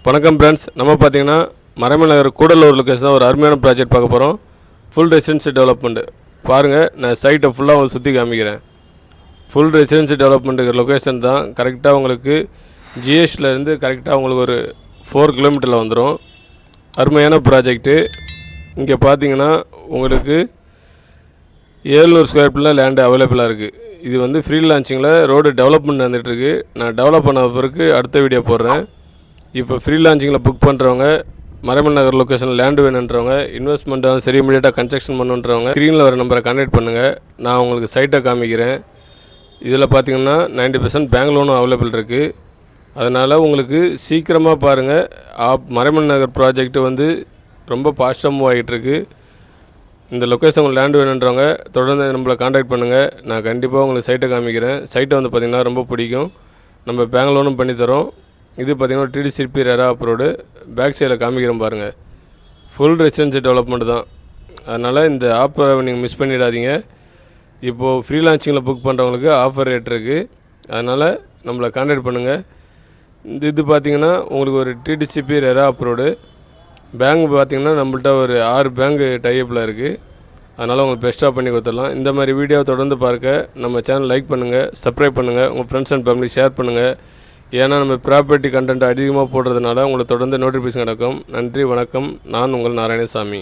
வணக்கம் ஃப்ரெண்ட்ஸ், நம்ம பார்த்தீங்கன்னா மறைமல் நகர் கூடலூர் லொக்கேஷன் தான் ஒரு அருமையான ப்ராஜெக்ட் பார்க்க போகிறோம். ஃபுல் ரெசிடென்சி டெவலப்மெண்ட் பாருங்கள். நான் சைட்டை ஃபுல்லாக உங்களுக்கு சுற்றி காமிக்கிறேன். ஃபுல் ரெசிடென்சி டெவலப்மெண்ட்டுக்கு லொக்கேஷன் தான். கரெக்டாக உங்களுக்கு ஜிஎஸ்டிலேருந்து கரெக்டாக உங்களுக்கு ஒரு 4 கிலோமீட்டரில் வந்துடும். அருமையான ப்ராஜெக்ட்டு. இங்கே பார்த்தீங்கன்னா உங்களுக்கு 700 ஸ்கொயர் ஃபீட்டில் லேண்டு அவைலபிளாக இருக்குது. இது வந்து ஃப்ரீ லான்ச்சிங்கில் ரோடு டெவலப்மெண்ட் வந்துட்டுருக்கு. நான் டெவலப் பண்ண பிறகு அடுத்த வீடியோ போடுறேன். இப்போ ஃப்ரீ லான்ச்சிங்கில் புக் பண்ணுறவங்க, மறைமல் நகர் லொக்கேஷனில் லேண்டு வேணுன்றவங்க, இன்வெஸ்ட்மெண்ட்டாக சரி இமீடியட்டாக கன்ஸ்ட்ரக்ஷன் பண்ணுன்றவங்க ஸ்க்ரீனில் வர நம்பரை கான்டாக்ட் பண்ணுங்கள். நான் உங்களுக்கு சைட்டை காமிக்கிறேன். இதில் பார்த்தீங்கன்னா 90% பேங்க் லோனும் அவைலபிள் இருக்குது. அதனால் உங்களுக்கு சீக்கிரமாக பாருங்கள். மறைமல் நகர் ப்ராஜெக்ட்டு வந்து ரொம்ப ஃபாஸ்ட்டாக மூவ் ஆகிட்டுருக்கு. இந்த லொக்கேஷன் உங்களுக்கு லேண்டு வேணுன்றவங்க தொடர்ந்து நம்மளை கான்டாக்ட் பண்ணுங்கள். நான் கண்டிப்பாக உங்களுக்கு சைட்டை காமிக்கிறேன். சைட்டை வந்து பார்த்திங்கன்னா ரொம்ப பிடிக்கும். நம்ம பேங்க் லோனும் பண்ணித்தரோம். இது பார்த்திங்கன்னா டிடிசிபி ரெரா அப்ரோடு. பேக் சைடில் காமிக்கிறோம் பாருங்கள். ஃபுல் ரெசிடென்சி டெவலப்மெண்ட் தான். அதனால் இந்த ஆஃபரை நீங்கள் மிஸ் பண்ணிடாதீங்க. இப்போது ஃப்ரீ லான்ச்சிங்கில் புக் பண்ணுறவங்களுக்கு ஆஃபர் ரேட் இருக்குது. அதனால் நம்மளை கான்டாக்ட் பண்ணுங்கள். இது பார்த்திங்கன்னா உங்களுக்கு ஒரு டிடிசிபி ரெரா அப்ரோடு. பேங்க் பார்த்திங்கன்னா நம்மள்ட்ட ஒரு 6 பேங்க் டைப்பில் இருக்குது. அதனால் உங்களுக்கு பெஸ்ட்டாக பண்ணி கொடுத்துடலாம். இந்த மாதிரி வீடியோவை தொடர்ந்து பார்க்க நம்ம சேனல் லைக் பண்ணுங்கள், சப்ஸ்கிரைப் பண்ணுங்கள், உங்கள் ஃப்ரெண்ட்ஸ் அண்ட் ஃபேமிலி ஷேர் பண்ணுங்கள். ஏன்னா நம்ம ப்ராப்பர்ட்டி கண்டென்ட் அதிகமாக போடுறதுனால உங்களுக்கு தொடர்ந்து நோட்டிஃபிகேஷன் நடக்கும். நன்றி, வணக்கம். நான் உங்கள் நாராயணசாமி.